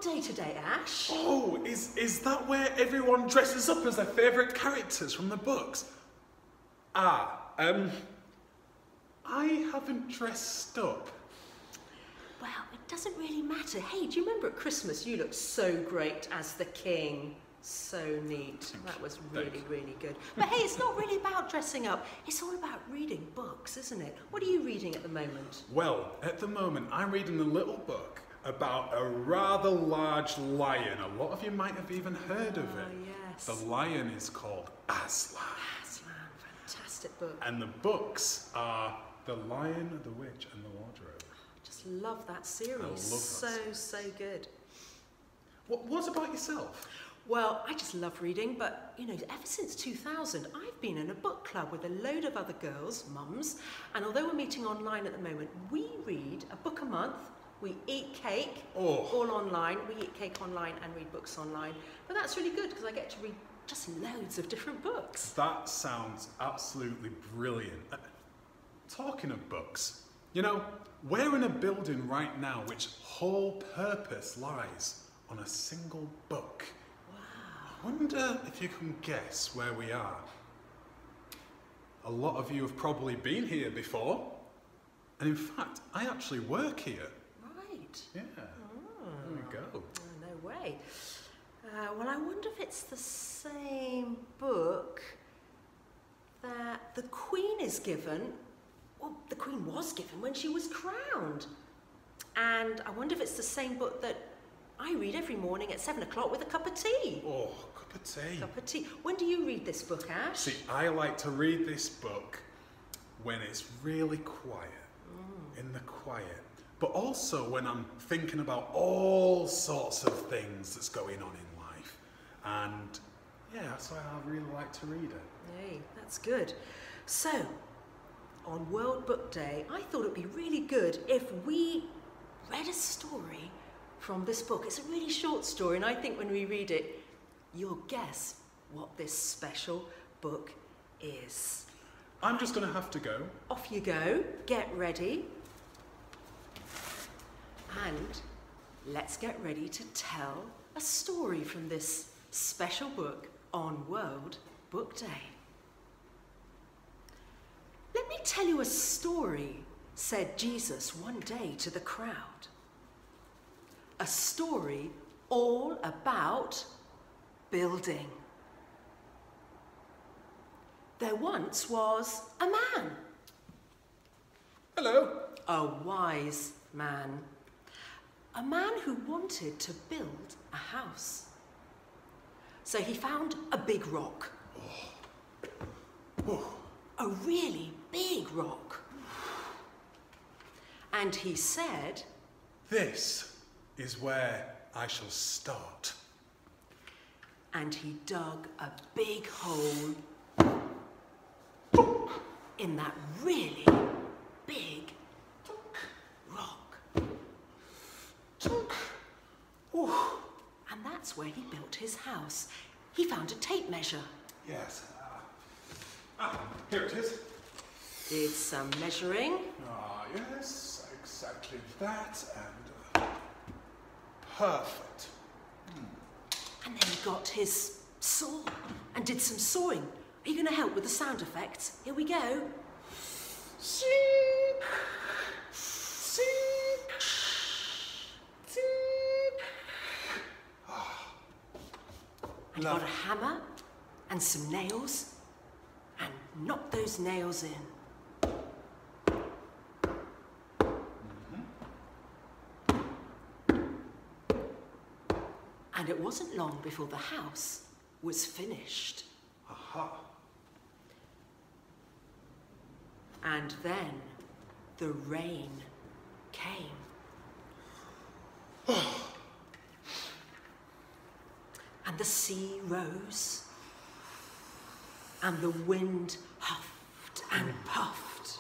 Day today, Ash. Oh, is that where everyone dresses up as their favourite characters from the books? I haven't dressed up. Well, it doesn't really matter. Hey, do you remember at Christmas you looked so great as the king? So neat. That was really, really good. But hey, it's not really about dressing up. It's all about reading books, isn't it? What are you reading at the moment? Well, at the moment I'm reading a little book about a rather large lion. A lot of you might have even heard of it. Yes. The lion is called Aslan. Aslan, fantastic book. And the books are The Lion, the Witch and the Wardrobe. I just love that series. I love that so good. What about yourself? Well, I just love reading, but, you know, ever since 2000, I've been in a book club with a load of other girls, mums, and although we're meeting online at the moment, we read a book a month, we eat cake, all online, we eat cake online and read books online, but that's really good because I get to read just loads of different books. That sounds absolutely brilliant. Talking of books, you know, we're in a building right now which whole purpose lies on a single book. I wonder if you can guess where we are. A lot of you have probably been here before, and in fact, I actually work here. Right. Yeah. There we go. Oh, no way. Well, I wonder if it's the same book that the Queen is given. Well, the Queen was given when she was crowned. And I wonder if it's the same book that I read every morning at 7 o'clock with a cup of tea. Oh, cup of tea. Cup of tea. When do you read this book, Ash? See, I like to read this book when it's really quiet, in the quiet. But also when I'm thinking about all sorts of things that's going on in life. And yeah, that's why I really like to read it. Hey, that's good. So, on World Book Day, I thought it'd be really good if we read a story from this book. It's a really short story, and I think when we read it, you'll guess what this special book is. I'm just going to have to go. Off you go, get ready, and let's get ready to tell a story from this special book on World Book Day. Let me tell you a story, said Jesus one day to the crowd. A story all about building. There once was a man. Hello. A wise man. A man who wanted to build a house. So he found a big rock. A really big rock. And he said, "This is where I shall start." And he dug a big hole in that really big rock. And that's where he built his house. He found a tape measure. Yes. Here it is. Did some measuring. Yes, exactly that, and perfect. And then he got his saw and did some sawing. Are you going to help with the sound effects? Here we go. Seek, seek, seek. And he got a hammer and some nails and knocked those nails in. And it wasn't long before the house was finished. Aha. And then the rain came. And the sea rose. And the wind huffed and puffed.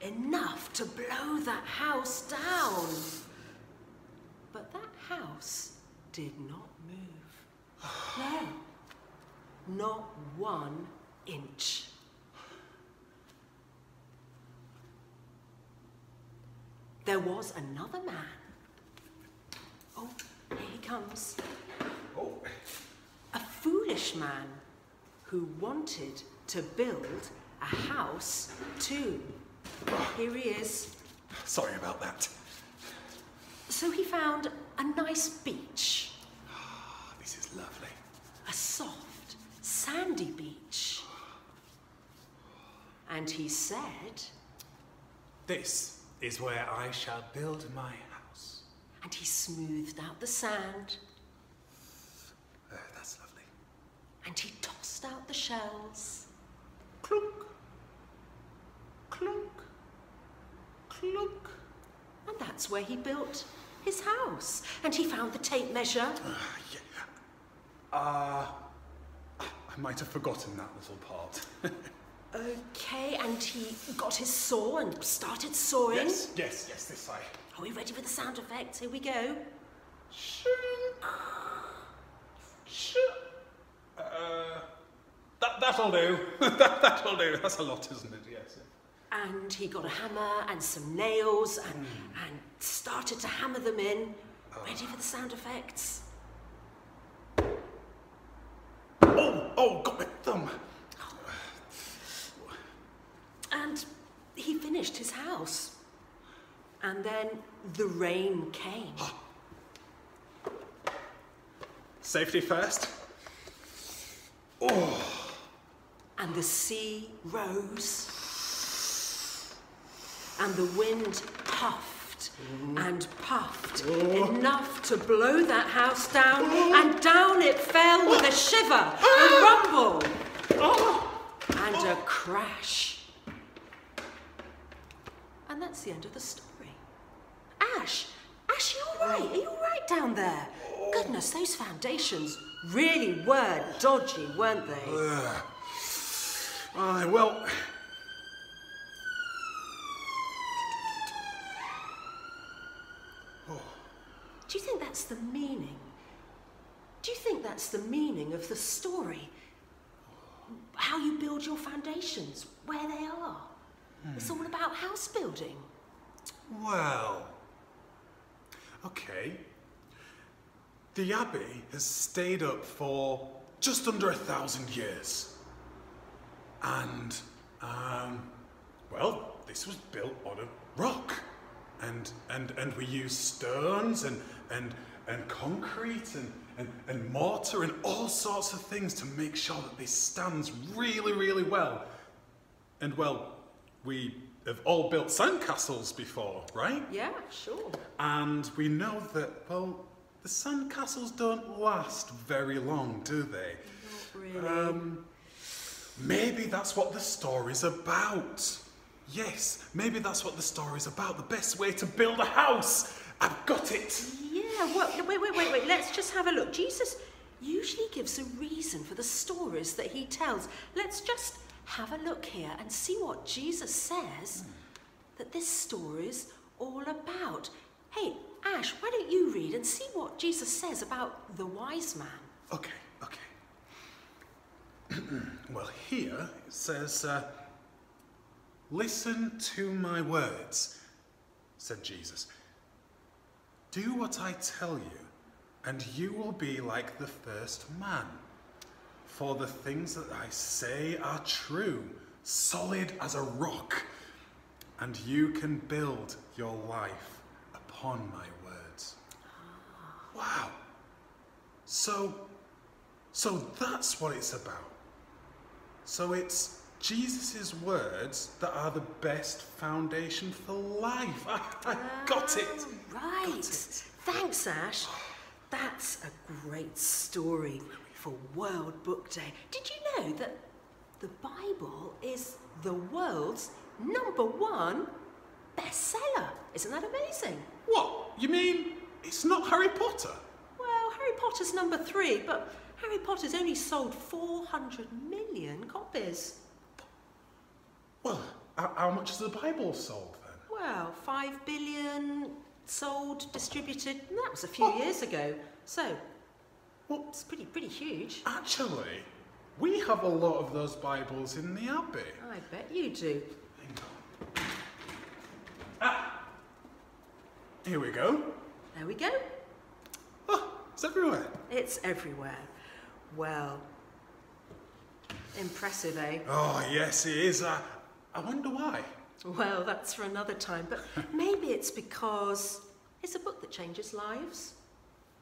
Enough to blow that house down. But that house did not move. No, not 1 inch. There was another man. Oh, comes. Oh. A foolish man who wanted to build a house too. Here he is. Sorry about that. So he found a nice beach. This is lovely. A soft, sandy beach. And he said... This is where I shall build my house. And he smoothed out the sand. That's lovely. And he tossed out the shells. Clunk. Clunk. Clunk. And that's where he built his house. And he found the tape measure. I might have forgotten that little part. Okay, and he got his saw and started sawing. Yes, this side. Are we ready for the sound effects? Here we go. That'll do. That'll do. That's a lot, isn't it? Yes. And he got a hammer and some nails and started to hammer them in. Ready for the sound effects? Oh, got my thumb. And he finished his house. And then the rain came. Safety first. Oh. And the sea rose. And the wind puffed and puffed enough to blow that house down, and down it fell with a shiver, a rumble, and a crash. And that's the end of the story. Ash, you all right? Are you all right down there? Goodness, those foundations really were dodgy, weren't they? Well... Do you think that's the meaning? Do you think that's the meaning of the story? How you build your foundations, where they are. It's all about house building. Well... Okay. The Abbey has stayed up for just under 1,000 years. And, well, this was built on a rock. And we use stones and concrete and mortar and all sorts of things to make sure that this stands really, really well. And, well, we have all built sandcastles before, right? Yeah, sure. And we know that, well, the sandcastles don't last very long, do they? Not really. Maybe that's what the story's about. Yes, maybe that's what the story's about. The best way to build a house. I've got it. Yeah, well, wait. Let's just have a look. Jesus usually gives a reason for the stories that he tells. Let's just have a look here and see what Jesus says that this story's all about. Hey, Ash, why don't you read and see what Jesus says about the wise man? Okay. Well, here it says, listen to my words, said Jesus. Do what I tell you, and you will be like the first man. For the things that I say are true, solid as a rock, and you can build your life upon my words. Wow. So that's what it's about. So it's Jesus' words that are the best foundation for life. I got it. Right. Got it. Thanks, Ash. That's a great story for World Book Day. Did you know that the Bible is the world's #1 bestseller? Isn't that amazing? What? You mean it's not Harry Potter? Well, Harry Potter's #3, but Harry Potter's only sold 400 million copies. Well, how much has the Bible sold then? Well, 5 billion sold, distributed, and that was a few years ago. So, Well, it's pretty huge. actually, we have a lot of those Bibles in the Abbey. I bet you do. Hang on. Here we go. There we go. Oh, It's everywhere. It's everywhere. Well, impressive, eh? Oh, yes, it is. I wonder why. Well, that's for another time, but maybe it's because it's a book that changes lives.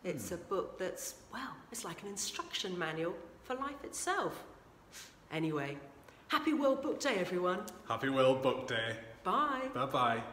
It's a book that's, well, it's like an instruction manual for life itself. Anyway, happy World Book Day, everyone. Happy World Book Day. Bye. Bye-bye.